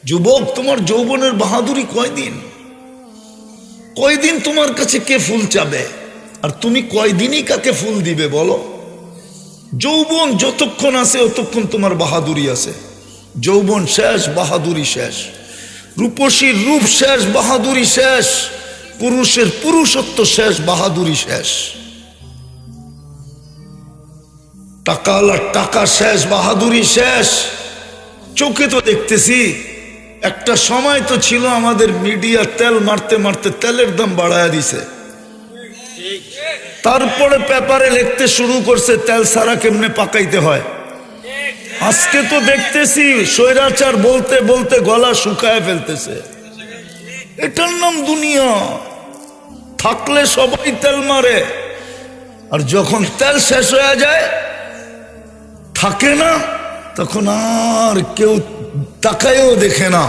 যুবক, তোমার যৌবনের বাহাদুরি কয়দিন? কয়দিন তোমার কাছে কে ফুল চাবে? আর তুমি কয়দিনই কাকে ফুল দিবে বলো? যৌবন যতক্ষণ আছে ততক্ষণ তোমার বাহাদুরি আছে। যৌবন শেষ, বাহাদুরি শেষ। রূপসীর রূপ শেষ, বাহাদুরি শেষ। পুরুষের পুরুষত্ব শেষ, বাহাদুরি শেষ। টাকাওয়ালার টাকা শেষ, বাহাদুরি শেষ। চোখে তো দেখতেছি, একটা সময় তো ছিল আমাদের মিডিয়া তেল মারতে মারতে তেলের দাম বাড়ায় দিছে। তারপরে পেপারে লিখতে শুরু করছে তেল সারা কেমনে পাকাইতে হয়। আজকে তো দেখতেছি স্বৈরাচার বলতে বলতে গলা শুকায় ফেলতেছে। এটার নাম দুনিয়া। থাকলে সবাই তেল মারে, আর যখন তেল শেষ হয়ে যায়, থাকে না, তখন আর কেউ তাকায়ও দেখে না।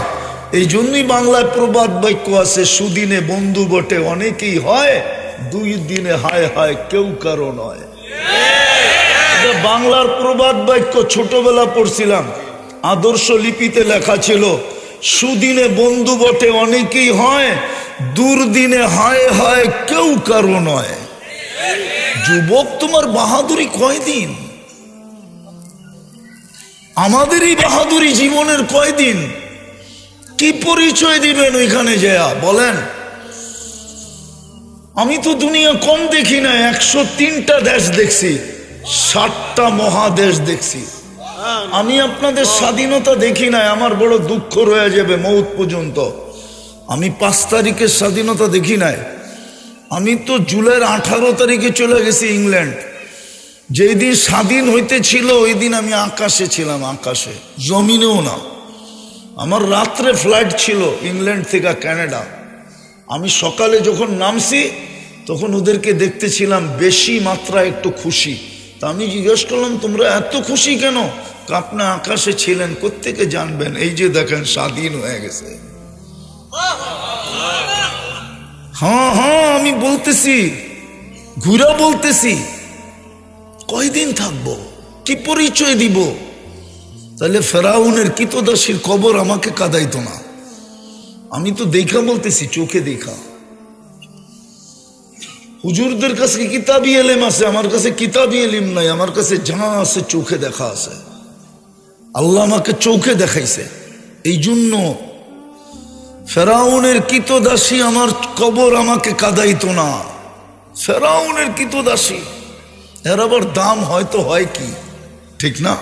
এই জন্যই বাংলায় প্রবাদ বাক্য আছে, সুদিনে বন্ধু বটে অনেকেই হয়, দুই দিনে হায় হায় কেউ কারো নয়। বাংলার প্রবাদ বাক্য ছোটবেলা পড়ছিলাম, আদর্শ লিপিতে লেখা ছিল, সুদিনে বন্ধু বটে অনেকেই হয়, দুর্দিনে হায় হায় কেউ কারো নয়। যুবক, তোমার বাহাদুরি কয়দিন? আমাদের এই বাহাদুরি জীবনের কয়দিন? কি পরিচয় দিবেন ওইখানে যায়া বলেন? আমি তো দুনিয়া কম দেখি না, 103টা দেশ দেখছি, 60টা মহাদেশ দেখছি। আমি আপনাদের স্বাধীনতা দেখি নাই, আমার বড় দুঃখ রয়ে যাবে মৌত পর্যন্ত। আমি 5 তারিখের স্বাধীনতা দেখি নাই। আমি তো জুলাইয়ের 18 তারিখে চলে গেছি ইংল্যান্ড। যেই দিন স্বাধীন হইতে ছিল ওই দিন আমি আকাশে ছিলাম, আকাশে, জমিনেও না। আমার রাত্রে ফ্লাইট ছিল ইংল্যান্ড থেকে কানাডা। আমি সকালে যখন নামছি তখন ওদেরকে দেখতেছিলাম বেশি মাত্রা একটু খুশি। তা আমি জিজ্ঞেস করলাম, তোমরা এত খুশি কেন? আপনি আকাশে ছিলেন, কোত্থেকে জানবেন? এই যে দেখেন স্বাধীন হয়ে গেছে। হ্যাঁ হ্যাঁ, আমি বলতেছি, ঘুরা বলতেছি, কয়দিন থাকবো? কি পরিচয় দিব? তাহলে ফেরাউনের কৃতদাসীর কবর আমাকে কাঁদাইতো না। আমি তো দেখা বলতেছি, চোখে দেখা। হুজুরদের কাছে কিতাবি এলেম আছে, আমার কাছে কিতাবি এলিম নাই। আমার কাছে যা আছে চোখে দেখা আছে। আল্লাহ আমাকে চোখে দেখাইছে। এই জন্য ফেরাউনের কৃতদাসী আমার কবর আমাকে কাঁদাইতো না। ফেরাউনের কৃতদাসী, এর আবার দাম হয়তো হয় কি, ঠিক না?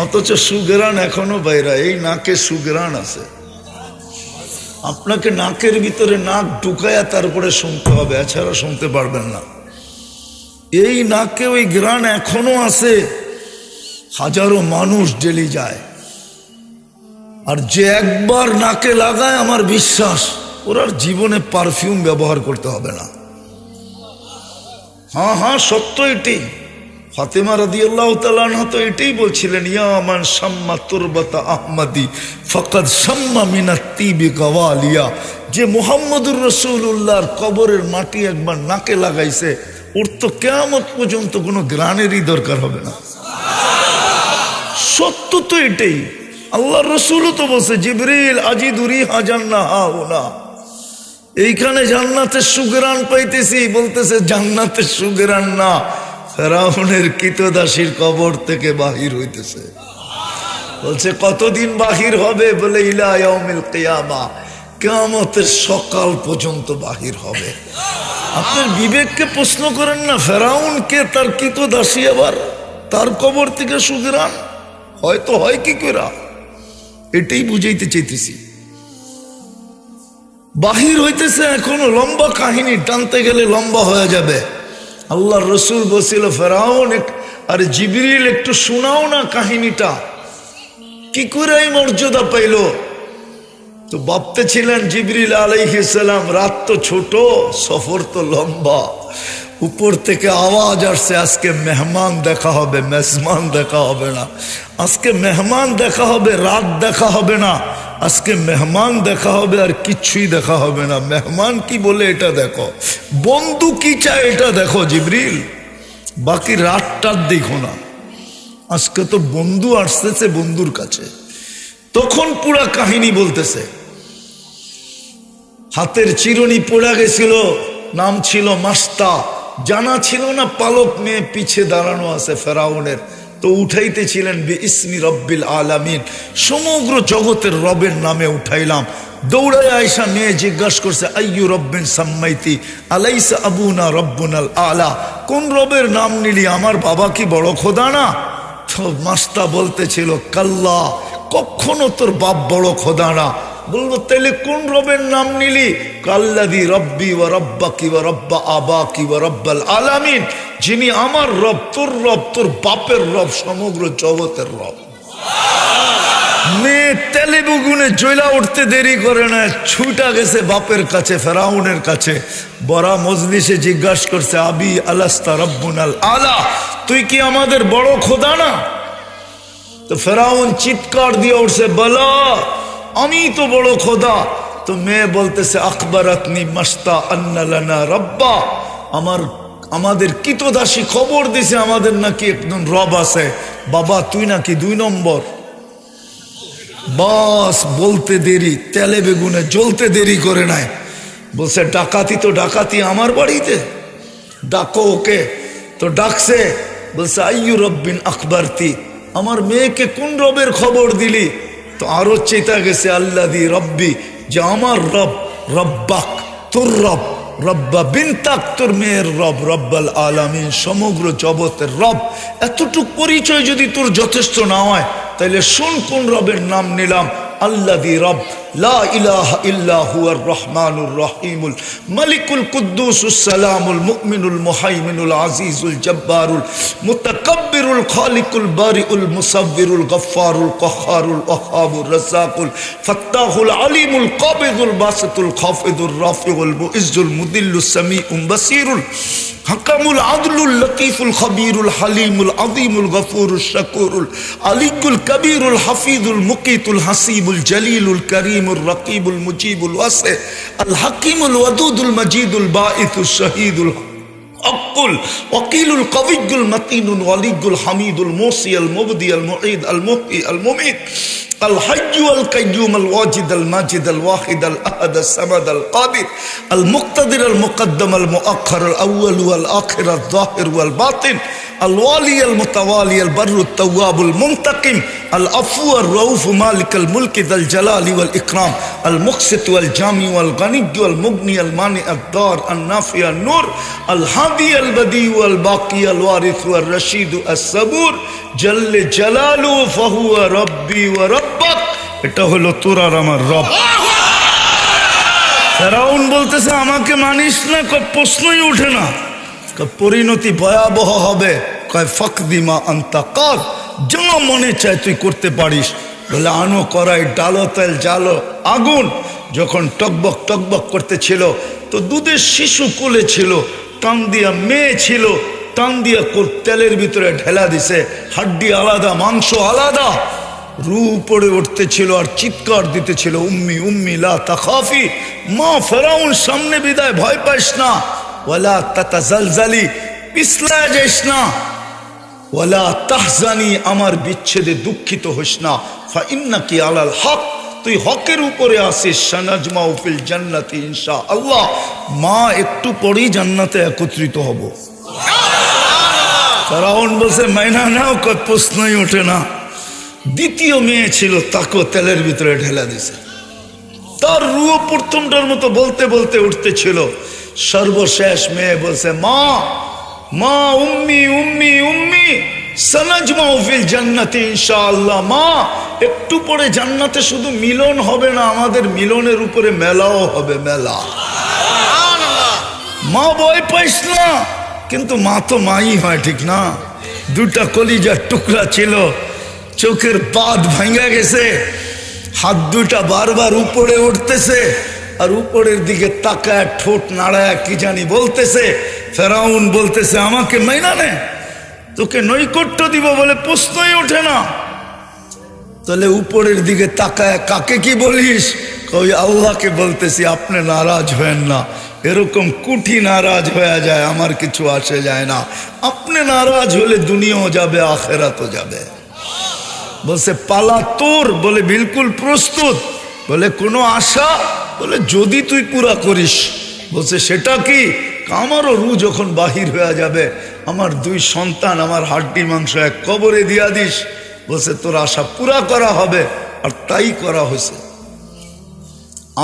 অথচ সুগ্রাণ এখনো বাইরা, এই নাকে সুগ্রাণ আছে। আপনাকে নাকের ভিতরে নাক ঢুকায়া তারপরে শুনতে হবে, এছাড়া শুনতে পারবেন না। এই নাকে ওই গ্রাণ এখনো আছে। হাজারো মানুষ ডেলি যায়, আর যে একবার নাকে লাগায়, আমার বিশ্বাস ওর আর জীবনে পারফিউম ব্যবহার করতে হবে না। হ্যাঁ হ্যাঁ, সত্য এটি। ফাতেমা রাদিয়াল্লাহু তাআলা আনহা তো এটাই বলছিলেন, ইয়া মান শাম্মা তুরবাতা আহমদি ফাকাদ শাম্মা মিনাত তিবি কাওয়ালিয়া। যে মুহাম্মদুর রাসূলুল্লাহর কবরের মাটি একবার নাকে লাগাইছে, ওর তো কিয়ামত পর্যন্ত কোনো গ্রানেরই দরকার হবে না। সত্য তো এটাই। আল্লাহর রাসূলও তো বলছে, জিবরিল আজিদু রিহা জান্নাহ হাউনা, এইখানে জান্নাতের সুগ্রাণ পাইতেছি। বলতেছে জান্নাতের সুগ্রাণ না, ফেরাউনের কৃতদাসীর কবর থেকে বাহির হইতেছে। বলছে কতদিন বাহির হবে? বলে ইলা ইয়াউমিল কিয়ামা, কিয়ামতের সকাল পর্যন্ত বাহির হবে। আপনার বিবেককে প্রশ্ন করেন না, ফেরাউনকে তার কৃতদাসী আবার তার কবর থেকে সুগ্রাণ হয়তো হয় কি করে? এটাই বুঝাইতে চাইতেছি। বাহির হইতেছে, এখনো লম্বা কাহিনী, টানতে গেলে লম্বা হয়ে যাবে। আল্লাহর রসুল বলছিল, ফেরাউন আর জিবরিল একটু শোনাও না কাহিনীটা, কি করে এই মর্যাদা পাইল? তো ভাবতে ছিলেন জিবরিল আলাইহিস সালাম, রাত তো ছোট, সফর তো লম্বা। উপর থেকে আওয়াজ আসছে, আজকে মেহমান দেখা হবে, মেজমান দেখা হবে না। আজকে মেহমান দেখা হবে, রাত দেখা হবে না। আজকে মেহমান দেখা হবে, আর কিচ্ছুই দেখা হবে না। মেহমান কি বলে এটা দেখো, বন্ধু কি চায় এটা দেখো জিবরিল, বাকি রাতটার দেখো না। আজকে তো বন্ধু আসতেছে বন্ধুর কাছে। তখন পুরা কাহিনী বলতেছে। হাতের চিরুনি পড়ে গেছিল, নাম ছিল মাস্তা, জানা ছিল না পালক মেয়ে পিছে দাঁড়ানো আছে ফেরাউনের। তো উঠাইতেছিলেন বিইসমি রব্বিল আলামিন, সমগ্র জগতের রবের নামে উঠাইলাম। দৌড়ায় আয়সা মেয়ে জিজ্ঞাসা করছে, আইয়ু রব্বিন সাম্মাইতি আলাইসা আবুনা রব্বুনাল আলা, কোন রবের নাম নিলি, আমার বাবা কি বড় খোদা না? তো মাস্তা বলতেছিল, কাল্লা, কখনো তোর বাপ বড় খোদা না। বলবো তাইলে কোন রবের নাম নিলি? কাল্লাদি রব্বি ওয়া রব্বাকি ওয়া রব্বা আবাকি ওয়া রব্বাল আলামিন, যিনি আমার রব, তোর বাপের রব, সমগ্র জগতের রব। মেয়ে তেলে বুগুনে জ্বলা উঠতে দেরি করে না, ছুটা গেছে বাপের কাছে, ফেরাউনের কাছে। বড়া মজলিসে জিজ্ঞাসা করছে, আবি আলাস্তা রব্বুনাল আলা, তুই কি আমাদের বড় খোদা না? তো ফেরাউন চিৎকার দিয়ে উঠছে, বলা আমি তো বড় খোদা। তো মেয়ে বলতেছে, আখবরাতনি মাস্তা আন্না লানা রব্বা, আমাদের কিতদাসী খবর দিছে আমাদের নাকি একজন রব আছে। বাবা তুই নাকি 2 নম্বর। বাস বলতে দেরি, তেলে বেগুনে জ্বলতে দেরি করে নাই। বলছে, ডাকাতি তো ডাকাতি আমার বাড়িতে, ডাকো ওকে। তো ডাকছে, বলছে, আইয়ু রব্বিন আখবরতি, আমার মেয়েকে কোন রবের খবর দিলি? তো আরো চেতা গেছে, আল্লাদি রব্বি, যে আমার রব, রব্বাক তোর রব, রব্বা বিনতাক তোর মেয়ের রব, রব্বাল আলামিন সমগ্র জগতের রব। এতটুক পরিচয় যদি তোর যথেষ্ট না হয়, তাইলে শোন কোন রবের নাম নিলাম। আল্লাদি রব, লা ইলাহা ইল্লা হুয়ার রহমানুর রহিমুল মালিকুল কুদ্দুসুস সালামুল মুমিনুল মুহাইমিনুল আজিজুল জব্বারুল মুতাকাব্বিরুল খালিকুল বারিউল মুসাব্বিরুল গফফারুল কহ্হারুল ওয়াহাবুর রাজ্জাকুল ফাত্তাহুল আলিমুল কাবিদুল বাসিতুল খাফিদুর রাফিউল মুইজ্জুল মুদিল্লুস সামিউম বাসিরুল হাকামুল আদলুল লতীফুল খবীরুল হালিমুল আযীমুল গফুরুশ শাকুরুল আলিকুল কবীরুল হাফিজুল মুকিতুল হাসিবুল জলিলুল করিমুর রকিবুল মুজিবুল ওয়াসি আল হাকিমুল ওয়াদুদুল মজিদুল বাঈসুশ শহীদুল আকুল ওয়াকিলুল কবিয়ুল মতিনুল ওয়ালিয়ুল হামিদুল মুসি আল মুবদি আল মুঈদ আল মুহয়ি আল মুমীত الحي القيوم الواجد الماجد الواحد الأحد الصمد القادر المقتدر المقدم المؤخر الأول والآخر الظاهر والباطن الوالي المتوالي البر التواب المنتقم العفو الرؤوف مالك الملك ذا الجلال والإكرام المقسط والجامع والغني والمغني المانع الضار النافع النور الهادي البديع والباقي الوارث والرشيد الصبور جل جلاله فهو ربي وربك। এটা হলো তোর আর আমার রব। ফেরাউন বলতেছে, আমাকে মানিস না? প্রশ্নই উঠে না। পরিণতি ভয়াবহ হবে। কয় ফাকদিমা আনতা কাদ, যা মনে চায় তুই করতে পারিস। বলে, আনো করাই, ডালো তেল, জালো আগুন। যখন টকবক টকবক করতেছিল, তো দুধের শিশু কোলে ছিল, টান দিয়া মেয়ে ছিল, টান দিয়া তেলের ভিতরে ঢেলা দিছে। হাড্ডি আলাদা, মাংস আলাদা, রু পড়ে উঠতেছিল আর চিৎকার দিতেছিল, উম্মি উম্মি লা তাখাফি, মা ফেরাউন সামনে বিদায়, ভয় পাইস না। ওয়ালা তাতাজালজালি, পিছলা যাইস না। ওয়ালা তাহজানি, আমার বিচ্ছেদে দুঃখিত হইস না। ফা ইন্নাকি আলাল হক, তুই হকের উপরে আসিস। সানাজমাউ ফিল জান্নাতি ইনশাআল্লাহ, মা একটু পরেই জান্নাতে একত্রিত হব। ফেরাউন বলছে, মাইনা নাও, কত প্রশ্নই ওঠে না। দ্বিতীয় মেয়ে ছিল, তাকেও তেলের ভিতরে ঢেলা দিছে। তার রুহ প্রথমটার মতো বলতে বলতে উঠতেছিল। সর্বশেষ মেয়ে বলছে, মা মা উম্মি উম্মি উম্মি সানাজমাউ ফিল জান্নাতি ইনশাআল্লাহ, মা একটু পরে জান্নাতে শুধু মিলন হবে না, আমাদের মিলনের উপরে মেলাও হবে, মেলা। মা ভয় পাইস না, কিন্তু মা তো মাই হয়, ঠিক না? দুটা কলিজার টুকরা ছিল, চোখের পাত ভাঙা গেছে, হাত দুটা বারবার উপরে উঠতেছে, আর উপরের দিকে তাকায় ঠোঁট নাড়ায় কি জানি বলতেছে। ফেরাউন বলতেছে, আমাকে মাইনা নে, তোকে নৈকট্য দিব বলে প্রশ্নই ওঠে না। তাহলে উপরের দিকে তাকায় কাকে কি বলিস? ওই আল্লাহকে বলতেছি, আপনি নারাজ হয়েন না। এরকম কুঠি নারাজ হয়ে যায়, আমার কিছু আসে যায় না। আপনি নারাজ হলে দুনিয়াও যাবে, আখেরাতও যাবে। বলছে পালা তোর, বলে বিলকুল প্রস্তুত। বলে কোনো আশা? বলে যদি তুই পুরা করিস। বলছে সেটা কি? আমারও রু যখন বাহির হয়ে যাবে, আমার 2 সন্তান, আমার হাড্ডি মাংস এক কবরে দিয়া দিস। বলছে তোর আশা পুরা করা হবে। আর তাই করা হয়েছে।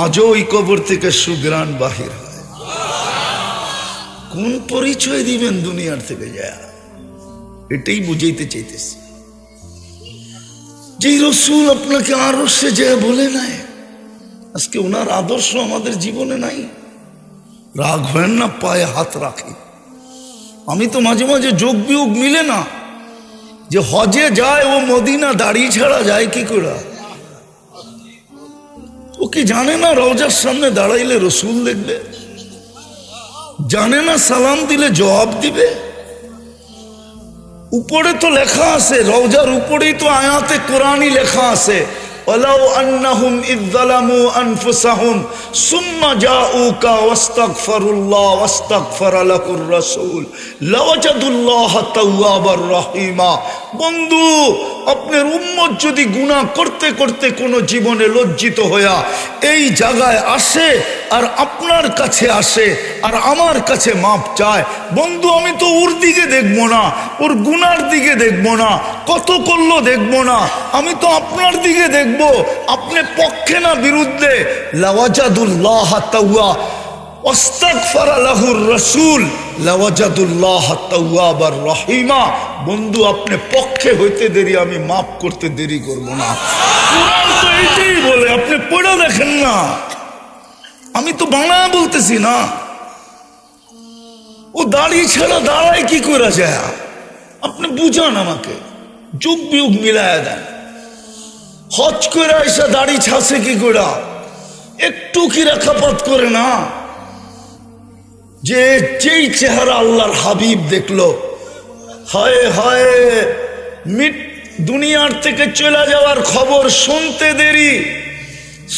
আজও ওই কবর থেকে সুগ্রাণ বাহির হয়। কোন পরিচয় দিবেন দুনিয়ার থেকে যায়? এটাই বুঝাইতে চাইতেছি। যে রসুল আপনাকে আরো সে যে বলে নাই, আজকে ওনার আদর্শ আমাদের জীবনে নাই। রাগ হয় না, পায়ে হাত রাখি। আমি তো মাঝে মাঝে যোগ বিয়োগ মিলে না, যে হজে যায় ও মদিনা দাড়ি ছাড়া যায় কি করে? ও কি জানে না রওজার সামনে দাঁড়াইলে রসুল দেখবে? জানে না সালাম দিলে জবাব দিবে? উপরে তো লেখা আছে, রওজার উপরেই তো আয়াতে কোরআনই লেখা আছে, ওয়ালাউ আন্নাহুম ইয যালামু আনফুসাহুম সুম্মা জাউকা ওয়াস্তাগফিরুল্লাহ ওয়াস্তাগফারা লাহুর রাসূল লাওয়াজাদুল্লাহা তাওয়াবার রহিমা। বন্ধু, আপনার উম্মত যদি গুনাহ করতে করতে কোনো জীবনে লজ্জিত হইয়া এই জায়গায় আসে আর আপনার কাছে আসে আর আমার কাছে মাপ চায়, বন্ধু আমি তো ওর দিকে দেখবো না, ওর গুনার দিকে দেখবো না, কত করলো দেখবো না, আমি তো আপনার দিকে দেখবো, আপনি পক্ষে না বিরুদ্ধে। লাওয়াজাদুল্লাহ তাওয়া ওয়াস্তাগফারা লাহুর রাসূল লাওয়াজাদুল্লাহ তাওয়াবার রহিমা। বন্ধু আপনি পক্ষে হইতে দেরি, আমি মাফ করতে দেরি করব না। কোরআন তো এইটাই বলে, আপনি পড়ে দেখেন না, আমি তো বাংলা বলতেছি না। ও দাড়ি ছাড়া দাঁড়ায় কি করে যায়? আপনি বুঝান আমাকে, যুগ বিয়োগ মিলায়া দেন। হজ করে এসে দাড়ি ছাসে কি করে? একটু কি রেখাপাত করে না? যে যেই চেহারা আল্লাহর হাবিব দেখলো, হায় হায়, দুনিয়ার থেকে চলে যাওয়ার খবর শুনতে দেরি,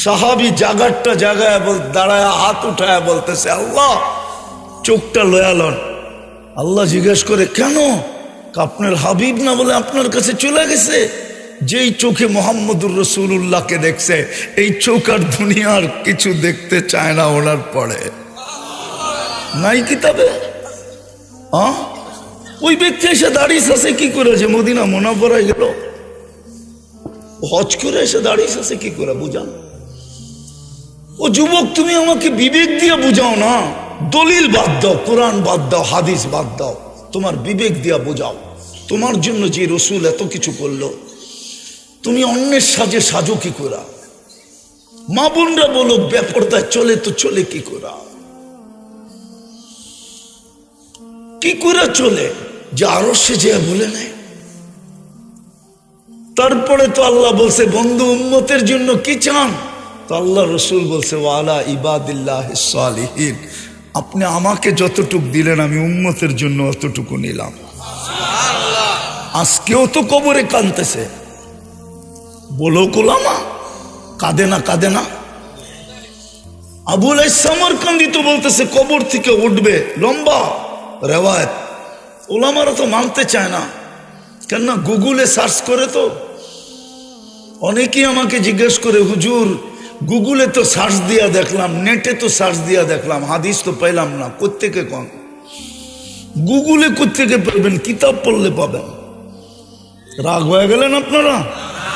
সাহাবি জাগারটা জাগায় দাঁড়ায় হাত উঠায় বলতেছে আল্লাহ চোখটা লয়ালন। আল্লাহ জিজ্ঞেস করে কেন? আপনার হাবিব না বলে আপনার কাছে চলে গেছে? যেই চোখে মোহাম্মদুর রসুল্লাহকে দেখছে, এই চোখ আর দুনিয়ার কিছু দেখতে চায় না ওনার পরে। নাই কিতাবে ওই ব্যক্তি এসে দাঁড়িয়ে আছে কি করে? যে মদিনা মুনাওয়ারায় গেল, হজ করে এসে দাঁড়িয়ে আছে কি করে? বুঝান। ও যুবক, তুমি আমাকে বিবেক দিয়ে বুঝাও না, দলিল বাদ দাও, কোরআন বাদ দাও, হাদিস বাদ দাও, তোমার বিবেক দিয়া বোঝাও। তোমার জন্য যে রসুল এত কিছু করলো, তুমি অন্যের সাজে সাজো কি করা? মা বোনরা বলো বেপরদায় চলে তো চলে কি করা? কি করে চলে? যে আরো সে যে বলে নেয়। তারপরে তো আল্লাহ বলছে বন্ধু উম্মতের জন্য কি চান? তো আল্লাহ রসুল বলছে ওয়ালা ইবাদিল্লাহিস সালিহিন, আপনি আমাকে যতটুক দিলেন আমি উম্মতের জন্য অতটুকু নিলাম। আজকেও তো কবরে কাঁদতেছে, বলো কোলামা কাঁদে না? কাঁদে না? আবুল সামরকান্দি তো বলতেছে কবর থেকে উঠবে, লম্বা রেওয়ায়ত। ওলামারা তো মানতে চায় না, কেননা গুগলে সার্চ করে তো। অনেকেই আমাকে জিজ্ঞেস করে হুজুর গুগলে তো সার্চ দিয়া দেখলাম, নেটে তো সার্চ দিয়া দেখলাম, হাদিস তো পাইলাম না, কোত্থেকে কম? গুগলে কোত্থেকে পাইবেন? কিতাব পড়লে পাবেন। রাগ হয়ে গেলেন আপনারা,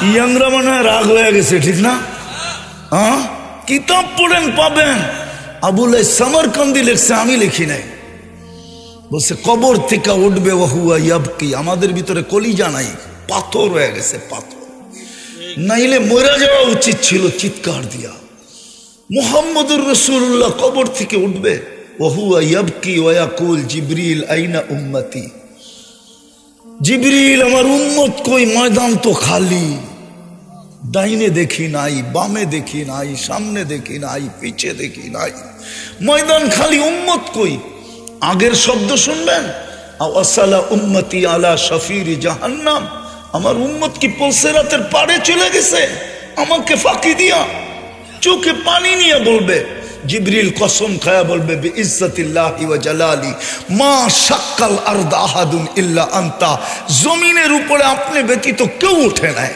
ইয়াংরা মনে হয় রাগ হয়ে গেছে, ঠিক না? হ্যাঁ, কিতাব পড়েন পাবেন। আবুল সামরকান্দি লিখছে, আমি লিখি নাই। বলছে কবর থেকে উঠবে ওয়াহুয়া ইয়াবকি। আমাদের ভিতরে কলিজা নাই, পাথর হয়ে গেছে, পাথর। নাইলে মরে যাওয়া উচিত ছিল চিৎকার দিয়া। মুহাম্মদুর রাসূলুল্লাহ কবর থেকে উঠবে, ওয়াহুয়া ইয়াবকি ওয়া ইয়াকুল জিবরিল আইনা উম্মতি। জিবরিল আমার উম্মত কই? ময়দান তো খালি, ডাইনে দেখি নাই, বামে দেখি নাই, সামনে দেখি নাই, পিছে দেখি নাই, ময়দান খালি, উম্মত কই? আগের শব্দ শুনবেন, আওয়াসালা উম্মতি আলা শাফির জাহান্নাম। আমার উম্মত কি পলসেরাতের পাড়ে চলে গেছে? আমাকে ফাঁকি দিয়া চোখে পানি নিয়ে বলবে, জিবরিল কসম খায়া বলবে বিইজ্জাতিল্লাহি ওয়া জালালি মা শাক্কাল আরদ আহাদুন ইল্লা আনতা। জমিনের উপরে আপনি ব্যতীত কেউ ওঠে নাই।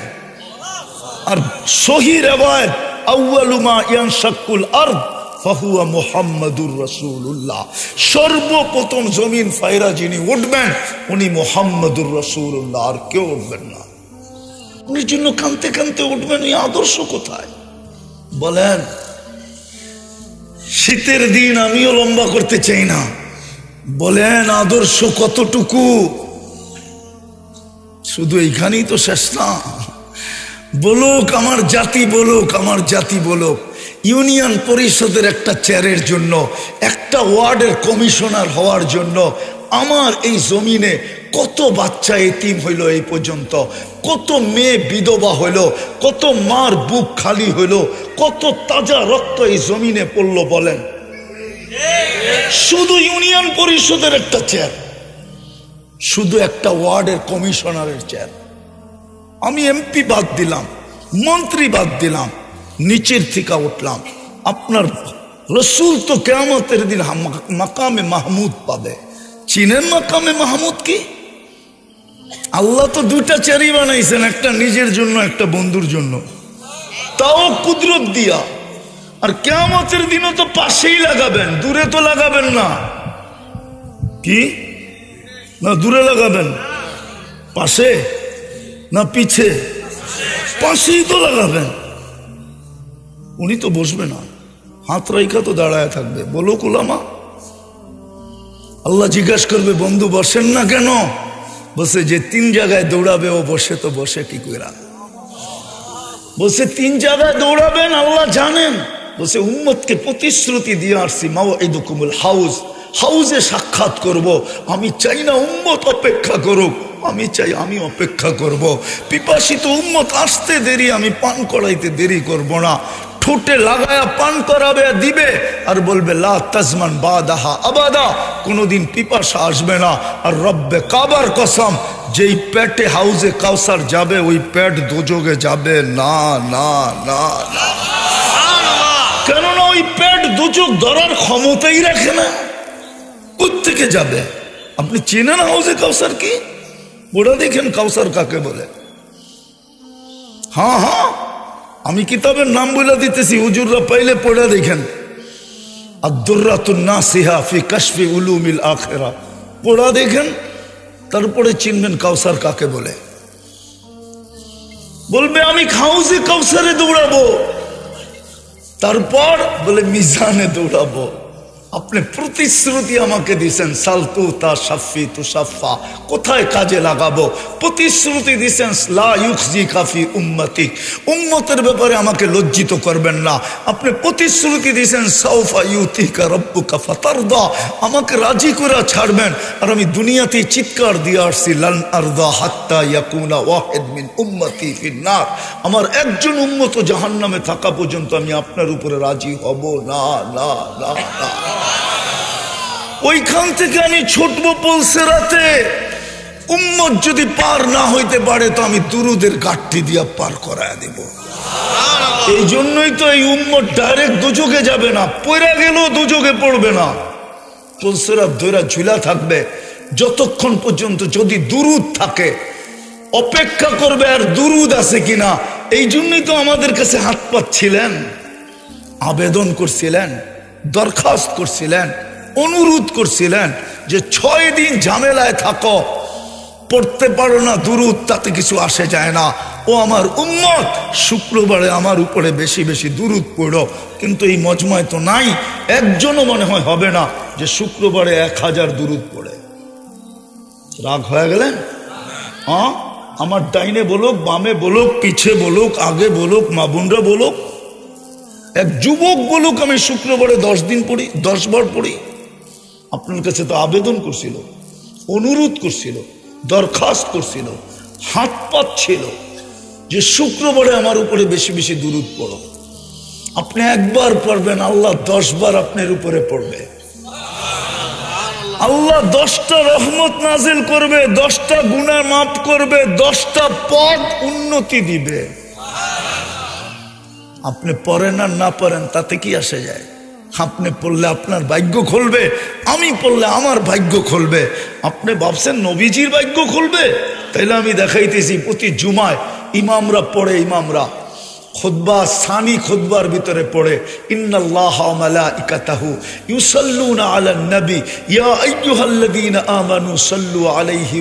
আর সহি রিওয়ায়াত আউয়ালু মা ইয়ানশাকুল আরদ ফাহুয়া মুহাম্মাদুর রাসূলুল্লাহ, সর্বপ্রথম জমিন ফায়রা যিনি উঠবেন উনি মুহাম্মাদুর রাসূলুল্লাহ, আর কেউ উঠবেন না। উনির জন্য কানতে কানতে উঠবেন। এই আদর্শ কোথায় বলেন? শীতের দিন আমিও লম্বা করতে চাই না, বলেন আদর্শ কতটুকু? শুধু এইখানেই তো শেষ না। বলুক আমার জাতি, বলুক আমার জাতি, বলুক ইউনিয়ন পরিষদের একটা চেয়ারের জন্য, একটা ওয়ার্ডের কমিশনার হওয়ার জন্য আমার এই জমিনে কত বাচ্চা এতিম হইল এই পর্যন্ত, কত মেয়ে বিধবা হইল, কত মার বুক খালি হইল, কত তাজা রক্ত এই জমিনে পড়লো বলেন? শুধু ইউনিয়ন পরিষদের একটা চেয়ার, শুধু একটা ওয়ার্ডের কমিশনারের চেয়ার। আমি এমপি বাদ দিলাম, মন্ত্রী বাদ দিলাম, নিচের থেকে উঠলাম। আপনার রসুল তো কিয়ামতের দিন মাকামে মাহমুদ পাবে। চিনেন মাকামে মাহমুদ কি? আল্লাহ তো দুইটা চেয়ারই বানাইছেন, একটা নিজের জন্য, একটা বন্ধুর জন্য, তাও কুদরত দিয়া। আর কিয়ামতের দিনও তো পাশেই লাগাবেন, দূরে তো লাগাবেন না। কি না দূরে লাগাবেন? পাশে না পিছে? পাশেই তো লাগাবেন। উনি তো বসবে না, হাত রাইখা তো দাঁড়ায় থাকবে। বলুক উলামা। আল্লাহ জিজ্ঞাসা করবে বন্ধু বসেন না কেন? বসে যে 3 জায়গায় দৌড়াবে ও বসে তো বসে কি কইরা? বসে 3 জায়গায় দৌড়াবেন আল্লাহ জানেন। বসে উম্মতকে প্রতিশ্রুতি দিয়ে আসছি মাওইদুকুমুল হাউজ, হাউজে সাক্ষাৎ করব। আমি চাই না উম্মত অপেক্ষা করুক, আমি চাই আমি অপেক্ষা করব। পিপাসিত উম্মত আসতে দেরি, আমি পান করাইতে দেরি করব না। ঠোঁটে লাগায়া পান করাবে দিবে আর বলবে লা তাজমান বাদাহা আবাদা, কোনোদিন পিপাসা আসবে না। আর রব্বে কাবার কসম, যেই পেটে হাউজে কাউসার যাবে ওই পেট দোজগে যাবে না, না না না। কেননা ওই পেট দোজগ ধরার ক্ষমতাই রাখে না। কোত্থেকে যাবে? আপনি চেনেন হাউজে কাউসার কি? ওরা দেখেন কাউসার কাকে বলে। হ্যাঁ হ্যাঁ, আমি কিতাবের নাম বলে দিতেছি, হুজুররা পাইলে পড়ে দেখেন। আদ-দুররাতুন নাসিহা ফি কাশফি উলুমিল আখিরা, পড়া দেখেন, তারপরে চিনবেন কাউসার কাকে বলে। বলবে আমি হাউজে কাউসারে দৌড়াবো, তারপর বলে মিজানে দৌড়াবো। আপনি প্রতিশ্রুতি আমাকে দিয়েছেন সালতু তা সাফি তু সাফা, কোথায় কাজে লাগাবো? প্রতিশ্রুতি দিয়েছেন লা ইউখজি কাফি উম্মতি, উম্মতের ব্যাপারে আমাকে লজ্জিত করবেন না। আপনি প্রতিশ্রুতি দিয়েছেন সাউফা ইউতিকা রব্বুকা ফাতারদা, আমাকে রাজি করে ছাড়বেন। আর আমি দুনিয়াতে চিৎকার দিয়ে আসছি লান আরদা হাত্তা ইয়াকুনা ওয়াহিদ মিন উম্মতি ফিন্নার, আমার একজন উম্মত জাহান্নামে থাকা পর্যন্ত আমি আপনার উপরে রাজি হব না, না না না। ওইখান থেকে আমি ছুটবো পুলসেরাতে। উম্মত যদি পার না হইতে পারে তো আমি দুরুদের ঘাটতি দিয়া পার করায় দেব। এই জন্যই তো এই উম্মত ডাইরেক্ট দুযোগে যাবে না, পড়ে গেলেও দুযোগে পড়বে না। পুলসেরাত ধরে ঝুলা থাকবে যতক্ষণ পর্যন্ত যদি দুরুদ থাকে, অপেক্ষা করবে আর দুরুদ আছে কিনা। এই জন্যই তো আমাদের কাছে হাত পাচ্ছিলেন, আবেদন করছিলেন, দরখাস্ত করছিলেন, অনুরোধ করছিলেন যে 6 দিন ঝামেলায় থাকো, পড়তে পারো না দুরুদ, তাতে কিছু আসে যায় না। ও আমার উম্মত, শুক্রবারে আমার উপরে বেশি বেশি দুরুদ পড়ো। কিন্তু এই মজমায় তো নাই, একজনও মনে হয় হবে না যে শুক্রবারে 1000 দুরুদ পড়ে। রাগ হয়ে গেলেন? হ্যাঁ, আমার ডাইনে বলুক, বামে বলুক, পিছে বলুক, আগে বলুক, মা বোনরা বলুক, এক যুবক বলুক আমি শুক্রবারে 10 দিন পড়ি, 10 বার পড়ি। আপনার কাছে তো আবেদন করছিল, অনুরোধ করছিল, দরখাস্ত করছিল, হাত পাচ্ছিল যে শুক্রবারে আমার উপরে বেশি বেশি দুরুদ পড়ো। আপনি একবার পড়বেন, আল্লাহ 10 বার আপনার উপরে পড়বে। আল্লাহ 10টা রহমত নাজিল করবে, 10টা গুনাহ মাফ করবে, 10টা পদ উন্নতি দিবে। আপনি পড়েন আর না পড়েন তাতে কি আসে যায়? আপনি পড়লে আপনার ভাগ্য খুলবে, আমি পড়লে আমার ভাগ্য খুলবে। আপনি ভাবছেন নবীজির ভাগ্য খুলবে? তাইলে আমি দেখাইতেছি প্রতি জুমায় ইমামরা পড়ে, ইমামরা খুতবা সানি খুতবার ভিতরে পড়ে ইন্নাল্লাহা ওয়া মালাইকাতাহু ইউসাল্লুনা আলান নবী ইয়া আইয়ুহাল্লাযীনা আমানু সাল্লু আলাইহি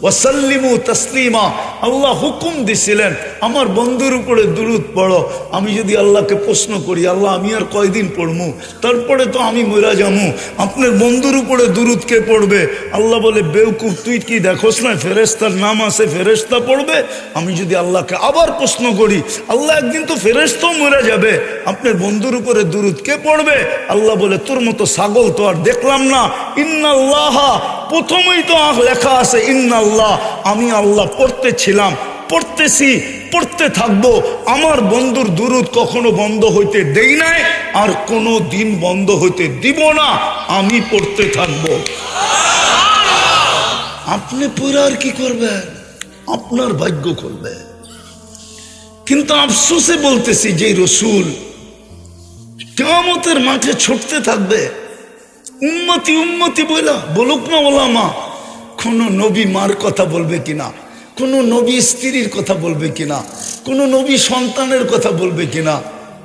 ওয়াসাল্লিমু তাসলিমা। আল্লাহ হুকুম দিছিলেন আমার বন্ধুর উপরে দুরূদ পড়ো। আমি যদি আল্লাহকে প্রশ্ন করি, আল্লাহ আমি আর কয়দিন পড়মু, তারপরে তো আমি মরা যামু, আপনার বন্ধুর উপরে দুরূদ কে পড়বে? আল্লাহ বলে বেওকুফ, তুই কি দেখোস না ফেরেশতার নাম আছে, ফেরেশতা পড়বে। আমি যদি আল্লাহকে আবার প্রশ্ন করি, আল্লাহ একদিন তো ফেরেশতাও মরে যাবে, আপনার বন্ধুর উপরে দুরূদ কে পড়বে? আল্লাহ বলে তোর মতো ছাগল তো আর দেখলাম না। ইন্নাল্লাহা, প্রথমেই তো লেখা আছে ইন্নাল্লাহ, আমি আল্লাহ পড়তেছিলাম, পড়তেছি, পড়তে থাকবো। আমার বন্ধুর দুরূদ কখনো বন্ধ হইতে দেই নাই, আর কোনো দিন বন্ধ হইতে দিব না, আমি পড়তে থাকবো। আপনি পড়ে আর কি করবেন? আপনার ভাগ্য করবে। কিন্তু আফসোসে বলতেছি, যে রসুল কিয়ামতের মাঠে ছুটতে থাকবে, উম্মতি উম্মতি বলুক না ওলামা, কোন নবী মার কথা বলবে কিনা, কোন নবী স্ত্রীর কথা বলবে কিনা, কোন নবী সন্তানের কথা বলবে কিনা,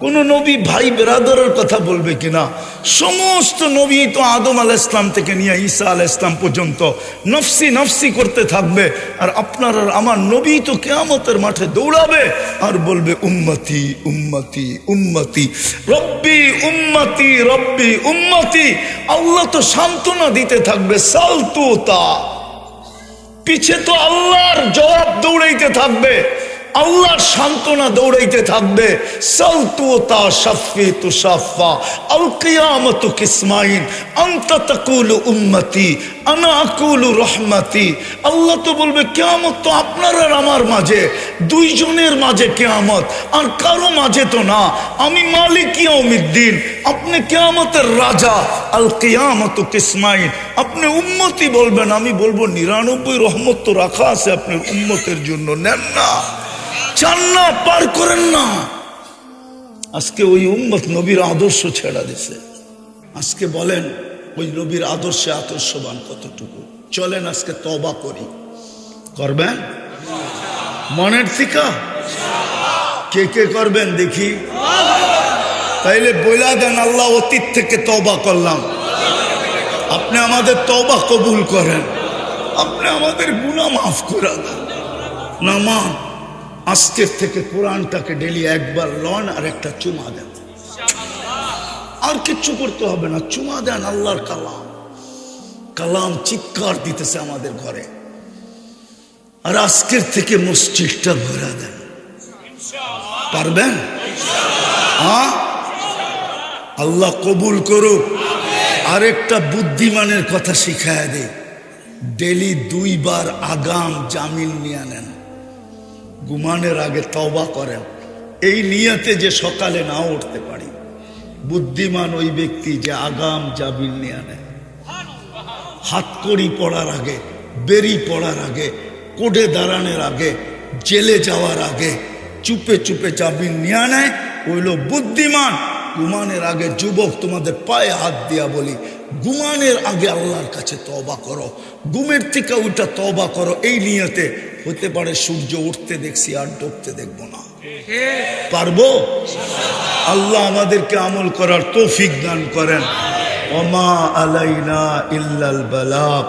কোন নবী ভাই বেরাদরের কথা বলবে কিনা? সমস্ত নবী তো আদম আলাইহিস সালাম থেকে নিয়ে ঈসা আলাইহিস সালাম পর্যন্ত নফসি নফসি করতে থাকবে। আর আপনার আর আমার নবী তো কিয়ামতের মাঠে দৌড়াবে আর বলবে উম্মতি উম্মতি উম্মতি রব্বি উম্মতি রব্বি উম্মতি। আল্লাহ তো সান্ত্বনা দিতে থাকবে, সালতুতা, পিছে তো আল্লাহর জবাব দৌড়াইতে থাকবে, আল্লাহর সান্ত্বনা দৌড়াইতে থাকবে। সালতুতা শাফি তুশাফা আল কিয়ামতু কিসমাইন আনতা তাকুলু উম্মতি আনা আকুলু রহমতি। আল্লাহ তো বলবে কিয়ামত তো আপনার আর আমার মাঝে, দুইজনের মাঝে কিয়ামত, আর কারো মাঝে তো না। আমি মালিক ইয়াউমিদ্দিন, আপনি কিয়ামতের রাজা। আল কিয়ামতু কিসমাইন, আপনি উম্মতি বলবেন, আমি বলবো 99 রহমত তো রাখা আছে আপনার উম্মতের জন্য, নেন না, চান না, পার করেন না। আজকে ওই উম্মত নবীর আদর্শ ছেড়া দিছে। আজকে বলেন ওই নবীর আদর্শে আদর্শবান কতটুকু? চলেন আজকে তওবা করি, করবেন মনের থেকে? কে কে করবেন দেখি? তাইলে বইলা দেন, আল্লাহ অতীত থেকে তওবা করলাম, আপনি আমাদের তওবা কবুল করেন, আপনি আমাদের গুনাহ মাফ করে দেন। নামান আজকের থেকে কোরআনটাকে ডেলি একবার লন আর একটা চুমা দেন, আর কিচ্ছু করতে হবে না, চুমা দেন। আল্লাহর কালাম, কালাম চিৎকার দিতেছে আমাদের ঘরে। আর আজকের থেকে মসজিদটা ভরা দেন, পারবেন? হ্যাঁ, আল্লাহ কবুল করুক। আরেকটা বুদ্ধিমানের কথা শিখায় দে, ডেলি 2 বার আগাম জামিন নিয়ে নেন, ঘুমানোর আগে তওবা করেন, এই নিয়তে যে সকালে না উঠতে পারি। বুদ্ধিমান ওই ব্যক্তি যে আগাম জামিন নিয়ে নেয়, হাতকড়ি পড়ার আগে, বেরি পড়ার আগে, কোর্টে দাঁড়ানোর আগে, জেলে যাওয়ার আগে চুপে চুপে জামিন নিয়ে নেয়, ওইলো বুদ্ধিমান। ঘুমানোর আগে, যুবক তোমাদের পায়ে হাত দিয়া বলি, ঘুমানোর আগে আল্লাহর কাছে তওবা করো, ঘুমের থেকে ওইটা তওবা করো, এই নিয়তে। হতে পারে সূর্য উঠতে দেখছি আর ডুবতে দেখবো না, পারবো? আল্লাহ আমাদেরকে আমল করার তৌফিক দান করেন। ওমা আলাইনা ইল্লাল বালাগ।